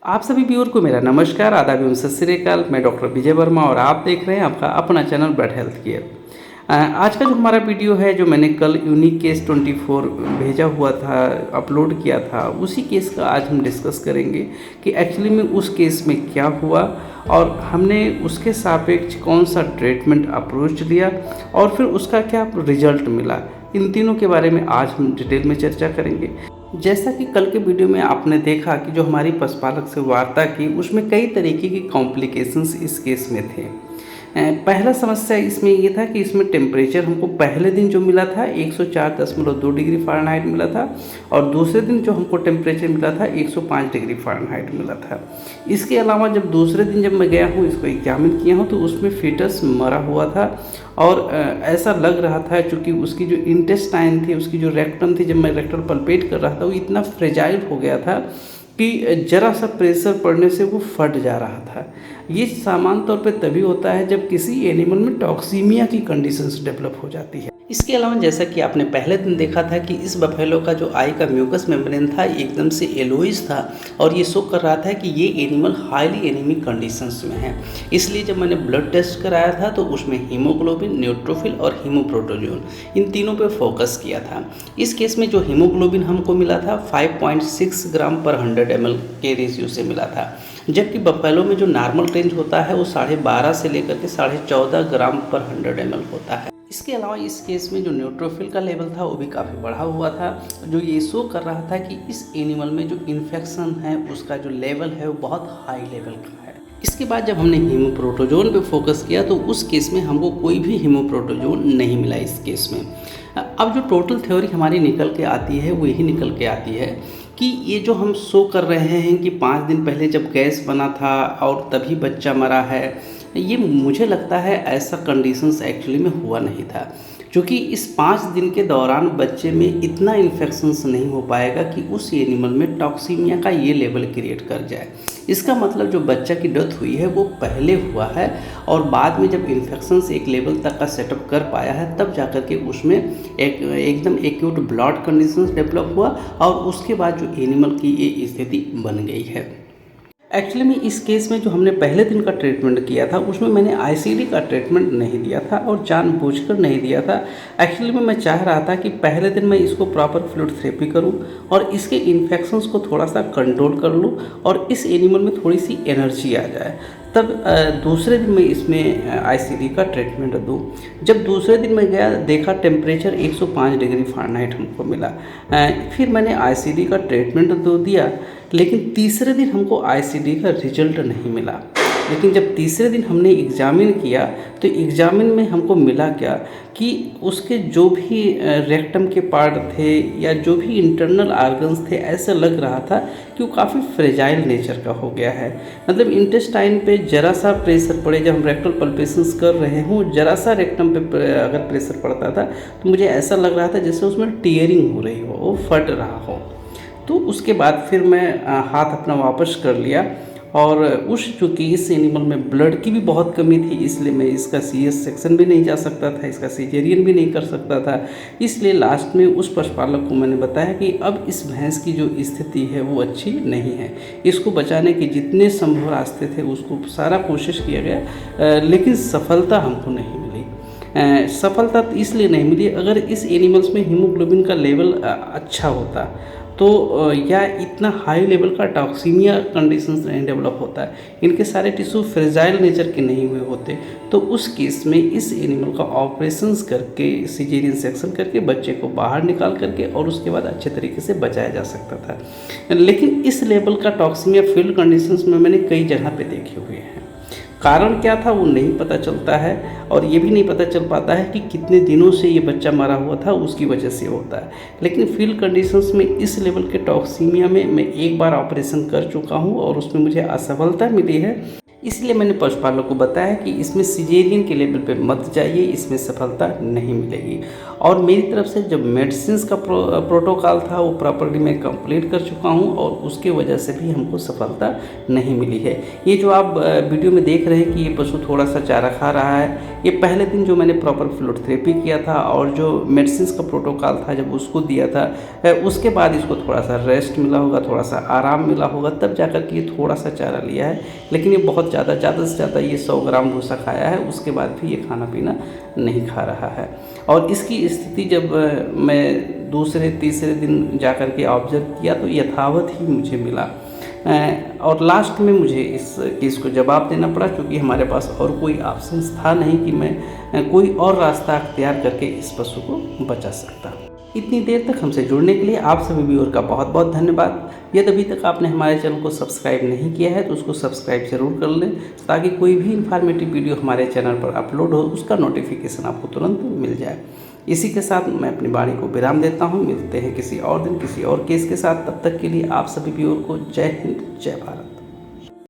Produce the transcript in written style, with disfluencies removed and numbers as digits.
आप सभी व्यूअर को मेरा नमस्कार, आदाब एवं सत श्री अकाल। मैं डॉक्टर विजय वर्मा और आप देख रहे हैं आपका अपना चैनल ब्लड हेल्थ केयर। आज का जो हमारा वीडियो है, जो मैंने कल यूनिक केस 24 भेजा हुआ था, अपलोड किया था, उसी केस का आज हम डिस्कस करेंगे कि एक्चुअली में उस केस में क्या हुआ और हमने उसके सापेक्ष कौन सा ट्रीटमेंट अप्रोच लिया और फिर उसका क्या रिजल्ट मिला। इन तीनों के बारे में आज हम डिटेल में चर्चा करेंगे। जैसा कि कल के वीडियो में आपने देखा कि जो हमारी पशुपालक से वार्ता की, उसमें कई तरीके की कॉम्प्लिकेशंस इस केस में थे। पहला समस्या इसमें ये था कि इसमें टेम्परेचर हमको पहले दिन जो मिला था 104.2 डिग्री फ़ारेनहाइट मिला था और दूसरे दिन जो हमको टेम्परेचर मिला था 105 डिग्री फ़ारेनहाइट मिला था। इसके अलावा जब दूसरे दिन जब मैं गया हूँ, इसको एग्जामिन किया हूँ, तो उसमें फीटस मरा हुआ था और ऐसा लग रहा था चूँकि उसकी जो इंटेस्टाइन थी, उसकी जो रेक्टम थी, जब मैं रेक्टल पल्पेट कर रहा था, वो इतना फ्रेजाइल हो गया था कि जरा सा प्रेशर पड़ने से वो फट जा रहा था। ये सामान्य तौर पे तभी होता है जब किसी एनिमल में टॉक्सीमिया की कंडीशंस डेवलप हो जाती है। इसके अलावा जैसा कि आपने पहले दिन देखा था कि इस बफेलो का जो आई का म्यूकस मेम्ब्रेन था एकदम से येलोइश था और ये शो कर रहा था कि ये एनिमल हाईली एनीमिक कंडीशंस में है। इसलिए जब मैंने ब्लड टेस्ट कराया था तो उसमें हीमोग्लोबिन, न्यूट्रोफिल और हीमोप्रोटोजोन, इन तीनों पे फोकस किया था। इस केस में जो हीमोग्लोबिन हमको मिला था 5.6 ग्राम पर 100 ml के रेशियो से मिला था, जबकि बफेलो में जो नॉर्मल रेंज होता है वो 12.5 से लेकर के 14.5 ग्राम पर 100 ml होता है। इसके अलावा इस केस में जो न्यूट्रोफिल का लेवल था वो भी काफ़ी बढ़ा हुआ था, जो ये शो कर रहा था कि इस एनिमल में जो इन्फेक्शन है उसका जो लेवल है वो बहुत हाई लेवल का है। इसके बाद जब हमने हीमोप्रोटोजोन पे फोकस किया तो उस केस में हमको कोई भी हीमोप्रोटोजोन नहीं मिला इस केस में। अब जो टोटल थ्योरी हमारी निकल के आती है वो यही निकल के आती है कि ये जो हम शो कर रहे हैं कि 5 दिन पहले जब गैस बना था और तभी बच्चा मरा है, ये मुझे लगता है ऐसा कंडीशंस एक्चुअली में हुआ नहीं था, क्योंकि इस 5 दिन के दौरान बच्चे में इतना इन्फेक्शंस नहीं हो पाएगा कि उस एनिमल में टॉक्सीमिया का ये लेवल क्रिएट कर जाए। इसका मतलब जो बच्चा की डेथ हुई है वो पहले हुआ है और बाद में जब इन्फेक्शंस एक लेवल तक का सेटअप कर पाया है तब जाकर के उसमें एकदम एक्यूट ब्लड कंडीशंस डेवलप हुआ और उसके बाद जो एनिमल की ये स्थिति बन गई है। एक्चुअली में इस केस में जो हमने पहले दिन का ट्रीटमेंट किया था उसमें मैंने आईसीडी का ट्रीटमेंट नहीं दिया था और जानबूझकर नहीं दिया था। एक्चुअली में मैं चाह रहा था कि पहले दिन मैं इसको प्रॉपर फ्लूइड थेरेपी करूं और इसके इन्फेक्शंस को थोड़ा सा कंट्रोल कर लूं और इस एनिमल में थोड़ी सी एनर्जी आ जाए, तब दूसरे दिन मैं इसमें आईसीडी का ट्रीटमेंट दूँ। जब दूसरे दिन मैं गया, देखा टेम्परेचर 105 डिग्री फ़ारेनहाइट हमको मिला। फिर मैंने आईसीडी का ट्रीटमेंट दो दिया, लेकिन तीसरे दिन हमको आईसीडी का रिजल्ट नहीं मिला। लेकिन जब तीसरे दिन हमने एग्ज़ामिन किया तो एग्ज़ामिन में हमको मिला क्या कि उसके जो भी रेक्टम के पार्ट थे या जो भी इंटरनल ऑर्गन्स थे, ऐसा लग रहा था कि वो काफ़ी फ्रेजाइल नेचर का हो गया है। मतलब इंटेस्टाइन पे जरा सा प्रेशर पड़े, जब हम रेक्टल पल्पेशंस कर रहे हों, जरा सा रेक्टम पे अगर प्रेशर पड़ता था तो मुझे ऐसा लग रहा था जैसे उसमें टीयरिंग हो रही हो, वो फट रहा हो। तो उसके बाद फिर मैं हाथ अपना वापस कर लिया और चूँकि इस एनिमल में ब्लड की भी बहुत कमी थी, इसलिए मैं इसका सीएस सेक्शन भी नहीं जा सकता था, इसका सिजेरियन भी नहीं कर सकता था। इसलिए लास्ट में उस पशुपालक को मैंने बताया कि अब इस भैंस की जो स्थिति है वो अच्छी नहीं है, इसको बचाने के जितने संभव रास्ते थे उसको सारा कोशिश किया गया, लेकिन सफलता हमको नहीं मिली। सफलता इसलिए नहीं मिली, अगर इस एनिमल्स में हीमोग्लोबिन का लेवल अच्छा होता तो या इतना हाई लेवल का टॉक्सीमिया कंडीशंस नहीं डेवलप होता है, इनके सारे टिश्यू फ्रेजाइल नेचर के नहीं हुए होते, तो उस केस में इस एनिमल का ऑपरेशंस करके, सिजेरियन सेक्शन करके बच्चे को बाहर निकाल करके और उसके बाद अच्छे तरीके से बचाया जा सकता था। लेकिन इस लेवल का टॉक्सीमिया फील्ड कंडीशंस में मैंने कई जगह पे देखे हुए हैं। कारण क्या था वो नहीं पता चलता है और ये भी नहीं पता चल पाता है कि कितने दिनों से ये बच्चा मरा हुआ था, उसकी वजह से होता है। लेकिन फील्ड कंडीशंस में इस लेवल के टॉक्सीमिया में मैं एक बार ऑपरेशन कर चुका हूँ और उसमें मुझे असफलता मिली है। इसलिए मैंने पशुपालक को बताया कि इसमें सिजेरियन के लेवल पे मत जाइए, इसमें सफलता नहीं मिलेगी। और मेरी तरफ से जब मेडिसिन का प्रोटोकॉल था वो प्रॉपर्ली मैं कंप्लीट कर चुका हूँ और उसके वजह से भी हमको सफलता नहीं मिली है। ये जो आप वीडियो में देख रहे हैं कि ये पशु थोड़ा सा चारा खा रहा है, ये पहले दिन जो मैंने प्रॉपर फ्लूइड थेरेपी किया था और जो मेडिसिन का प्रोटोकॉल था जब उसको दिया था, उसके बाद इसको थोड़ा सा रेस्ट मिला होगा, थोड़ा सा आराम मिला होगा, तब जाकर के ये थोड़ा सा चारा लिया है। लेकिन ये बहुत ज़्यादा से ज़्यादा ये 100 ग्राम भूसा खाया है, उसके बाद भी ये खाना पीना नहीं खा रहा है। और इसकी स्थिति जब मैं दूसरे तीसरे दिन जाकर के ऑब्जर्व किया तो यथावत ही मुझे मिला। और लास्ट में मुझे इस केस को जवाब देना पड़ा, क्योंकि हमारे पास और कोई ऑप्शंस था नहीं कि मैं कोई और रास्ता अख्तियार करके इस पशु को बचा सकता। इतनी देर तक हमसे जुड़ने के लिए आप सभी व्यूअर का बहुत बहुत धन्यवाद। यदि अभी तक आपने हमारे चैनल को सब्सक्राइब नहीं किया है तो उसको सब्सक्राइब ज़रूर कर लें, ताकि कोई भी इन्फॉर्मेटिव वीडियो हमारे चैनल पर अपलोड हो उसका नोटिफिकेशन आपको तुरंत मिल जाए। इसी के साथ मैं अपनी वाणी को विराम देता हूँ। मिलते हैं किसी और दिन किसी और केस के साथ। तब तक के लिए आप सभी व्यूअर को जय हिंद, जय भारत।